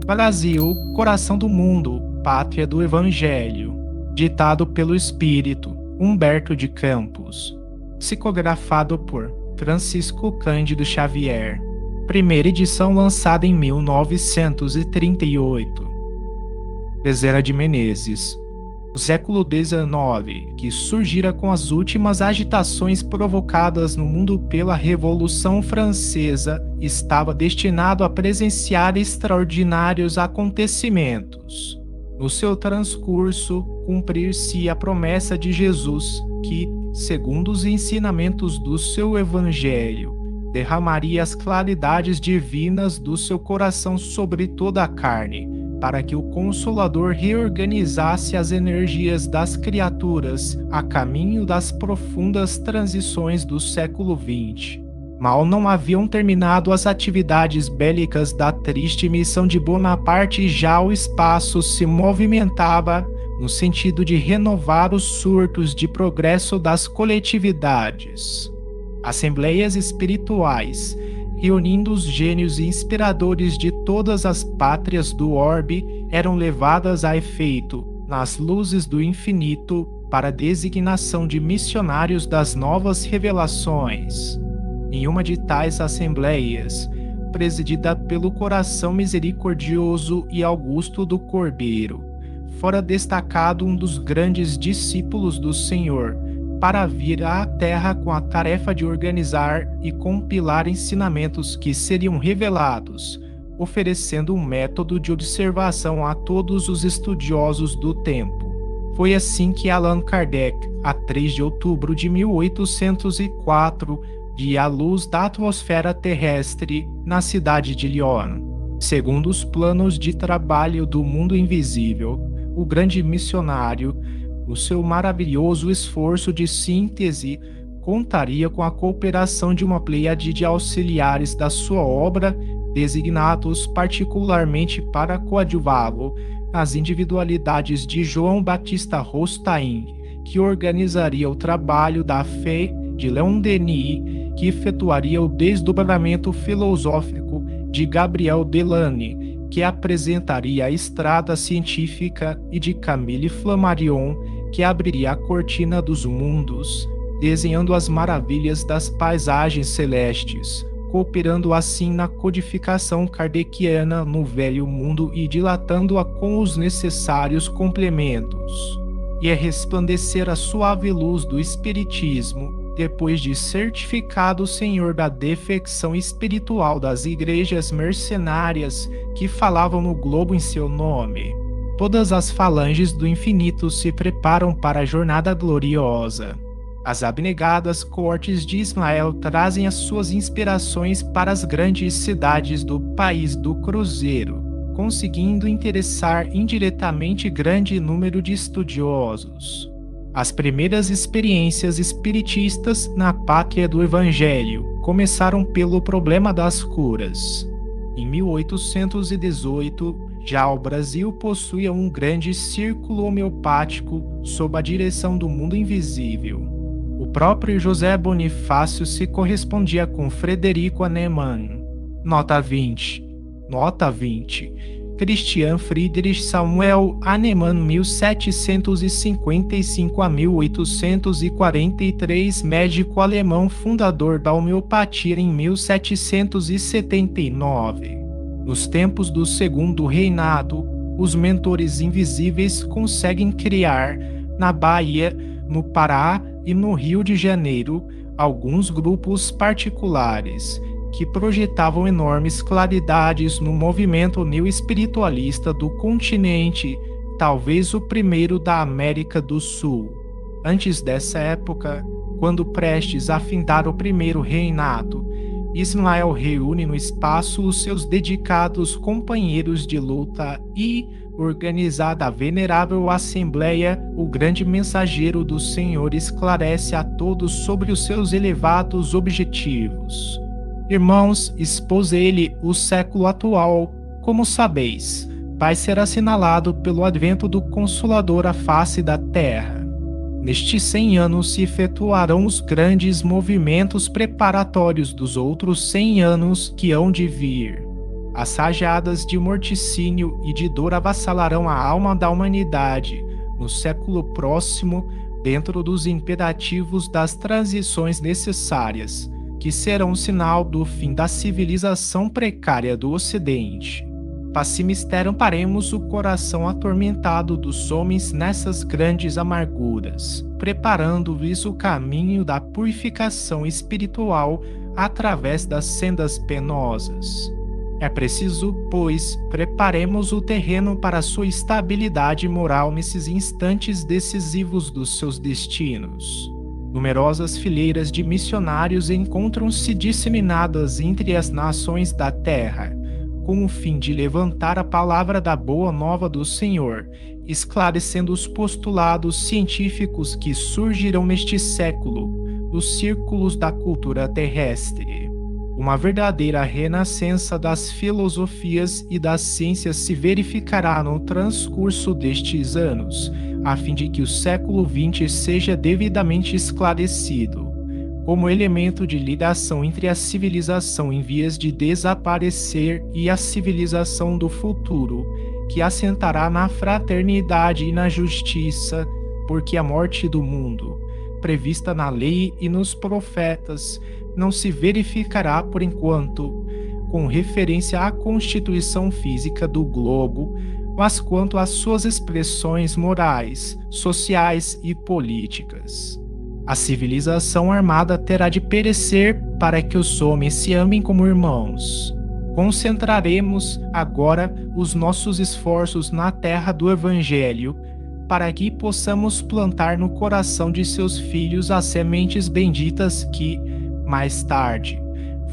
Brasil, coração do mundo, pátria do Evangelho. Ditado pelo Espírito Humberto de Campos. Psicografado por Francisco Cândido Xavier. Primeira edição lançada em 1938. Bezerra de Menezes. O século XIX, que surgira com as últimas agitações provocadas no mundo pela Revolução Francesa, estava destinado a presenciar extraordinários acontecimentos. No seu transcurso, cumprir-se a promessa de Jesus, que, segundo os ensinamentos do seu Evangelho, derramaria as claridades divinas do seu coração sobre toda a carne, para que o Consolador reorganizasse as energias das criaturas a caminho das profundas transições do século XX. Mal não haviam terminado as atividades bélicas da triste missão de Bonaparte e já o espaço se movimentava no sentido de renovar os surtos de progresso das coletividades. Assembleias espirituais, reunindo os gênios inspiradores de todas as pátrias do orbe, eram levadas a efeito, nas luzes do infinito, para a designação de missionários das novas revelações. Em uma de tais assembleias, presidida pelo coração misericordioso e augusto do Cordeiro, fora destacado um dos grandes discípulos do Senhor, para vir à Terra com a tarefa de organizar e compilar ensinamentos que seriam revelados, oferecendo um método de observação a todos os estudiosos do tempo. Foi assim que Allan Kardec, a 3 de outubro de 1804, via a luz da atmosfera terrestre na cidade de Lyon. Segundo os planos de trabalho do mundo invisível, o grande missionário, no seu maravilhoso esforço de síntese, contaria com a cooperação de uma pleiade de auxiliares da sua obra, designados particularmente para coadjuvá-lo nas individualidades de João Batista Rostaing, que organizaria o trabalho da fé, de Leon Denis, que efetuaria o desdobramento filosófico, de Gabriel Delany, que apresentaria a estrada científica, e de Camille Flammarion, que abriria a cortina dos mundos, desenhando as maravilhas das paisagens celestes, cooperando assim na codificação kardeciana no velho mundo e dilatando-a com os necessários complementos. E é resplandecer a suave luz do Espiritismo, depois de certificado senhor da defecção espiritual das igrejas mercenárias que falavam no globo em seu nome. Todas as falanges do infinito se preparam para a jornada gloriosa. As abnegadas cortes de Ismael trazem as suas inspirações para as grandes cidades do país do Cruzeiro, conseguindo interessar indiretamente grande número de estudiosos. As primeiras experiências espiritistas na pátria do Evangelho começaram pelo problema das curas. Em 1818, já o Brasil possuía um grande círculo homeopático sob a direção do mundo invisível. O próprio José Bonifácio se correspondia com Frederico Hahnemann. Nota 20. Christian Friedrich Samuel Hahnemann, 1755 a 1843, médico alemão, fundador da homeopatia em 1779. Nos tempos do Segundo Reinado, os mentores invisíveis conseguem criar, na Bahia, no Pará e no Rio de Janeiro, alguns grupos particulares que projetavam enormes claridades no movimento neo-espiritualista do continente, talvez o primeiro da América do Sul. Antes dessa época, quando prestes a findar o primeiro reinado, Ismael reúne no espaço os seus dedicados companheiros de luta e, organizada a venerável assembleia, o grande mensageiro do Senhor esclarece a todos sobre os seus elevados objetivos. Irmãos, expôs ele o século atual, como sabeis, vai ser assinalado pelo advento do Consolador à face da terra. Nestes 100 anos se efetuarão os grandes movimentos preparatórios dos outros 100 anos que hão de vir. As rajadas de morticínio e de dor avassalarão a alma da humanidade no século próximo, dentro dos imperativos das transições necessárias, que serão um sinal do fim da civilização precária do Ocidente. Pacimistério amparemos o coração atormentado dos homens nessas grandes amarguras, preparando-lhes o caminho da purificação espiritual através das sendas penosas. É preciso, pois, preparemos o terreno para sua estabilidade moral nesses instantes decisivos dos seus destinos. Numerosas fileiras de missionários encontram-se disseminadas entre as nações da terra, com o fim de levantar a palavra da boa nova do Senhor, esclarecendo os postulados científicos que surgirão neste século dos círculos da cultura terrestre. Uma verdadeira renascença das filosofias e das ciências se verificará no transcurso destes anos, a fim de que o século XX seja devidamente esclarecido, como elemento de ligação entre a civilização em vias de desaparecer e a civilização do futuro, que assentará na fraternidade e na justiça, porque a morte do mundo, prevista na lei e nos profetas, não se verificará por enquanto, com referência à constituição física do globo, mas quanto às suas expressões morais, sociais e políticas. A civilização armada terá de perecer para que os homens se amem como irmãos. Concentraremos agora os nossos esforços na terra do Evangelho, para que possamos plantar no coração de seus filhos as sementes benditas que, mais tarde,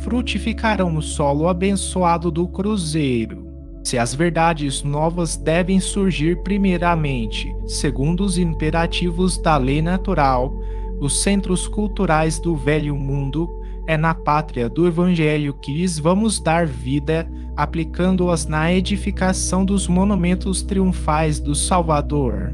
frutificarão no solo abençoado do Cruzeiro. Se as verdades novas devem surgir primeiramente, segundo os imperativos da lei natural, os centros culturais do velho mundo, é na pátria do Evangelho que lhes vamos dar vida, aplicando-as na edificação dos monumentos triunfais do Salvador.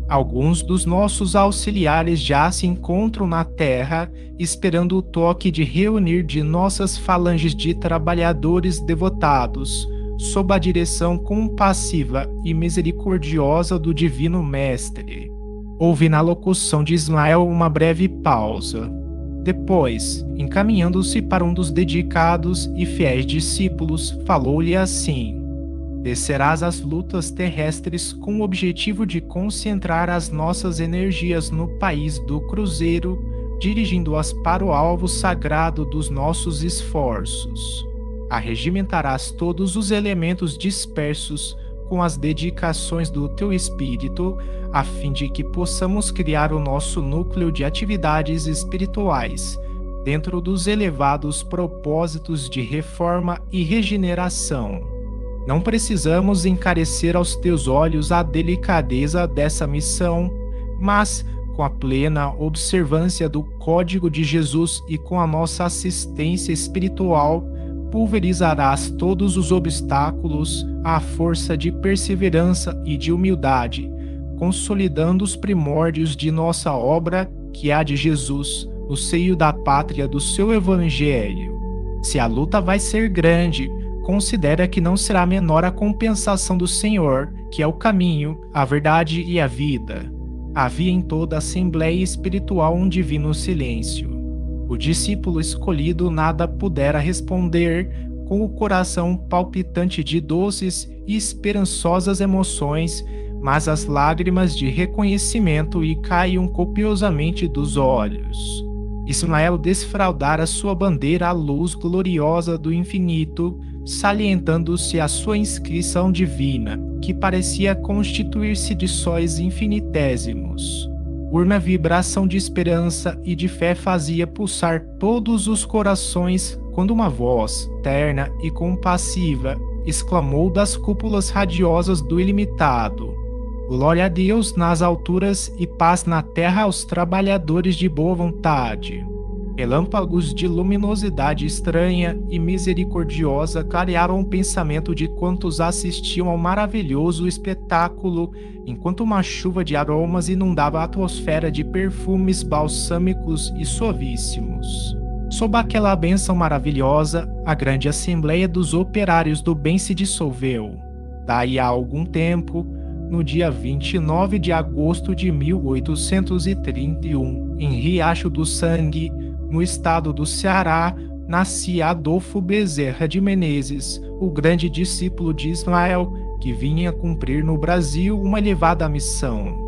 Alguns dos nossos auxiliares já se encontram na terra, esperando o toque de reunir de nossas falanges de trabalhadores devotados, sob a direção compassiva e misericordiosa do Divino Mestre. Houve na locução de Ismael uma breve pausa. Depois, encaminhando-se para um dos dedicados e fiéis discípulos, falou-lhe assim: descerás às lutas terrestres com o objetivo de concentrar as nossas energias no país do Cruzeiro, dirigindo-as para o alvo sagrado dos nossos esforços. Arregimentarás todos os elementos dispersos com as dedicações do teu espírito, a fim de que possamos criar o nosso núcleo de atividades espirituais, dentro dos elevados propósitos de reforma e regeneração. Não precisamos encarecer aos teus olhos a delicadeza dessa missão, mas, com a plena observância do Código de Jesus e com a nossa assistência espiritual, pulverizarás todos os obstáculos à força de perseverança e de humildade, consolidando os primórdios de nossa obra, que é a de Jesus, no seio da pátria do seu Evangelho. Se a luta vai ser grande, considera que não será menor a compensação do Senhor, que é o caminho, a verdade e a vida. Havia em toda a assembleia espiritual um divino silêncio. O discípulo escolhido nada pudera responder, com o coração palpitante de doces e esperançosas emoções, mas as lágrimas de reconhecimento lhe caíam copiosamente dos olhos. Ismael desfraldara sua bandeira à luz gloriosa do infinito, salientando-se a sua inscrição divina, que parecia constituir-se de sóis infinitésimos. Uma vibração de esperança e de fé fazia pulsar todos os corações quando uma voz, terna e compassiva, exclamou das cúpulas radiosas do ilimitado: glória a Deus nas alturas e paz na terra aos trabalhadores de boa vontade. Relâmpagos de luminosidade estranha e misericordiosa clarearam o pensamento de quantos assistiam ao maravilhoso espetáculo, enquanto uma chuva de aromas inundava a atmosfera de perfumes balsâmicos e suavíssimos. Sob aquela bênção maravilhosa, a grande Assembleia dos Operários do Bem se dissolveu. Daí a algum tempo, no dia 29 de agosto de 1831, em Riacho do Sangue, no estado do Ceará, nascia Adolfo Bezerra de Menezes, o grande discípulo de Ismael, que vinha cumprir no Brasil uma elevada missão.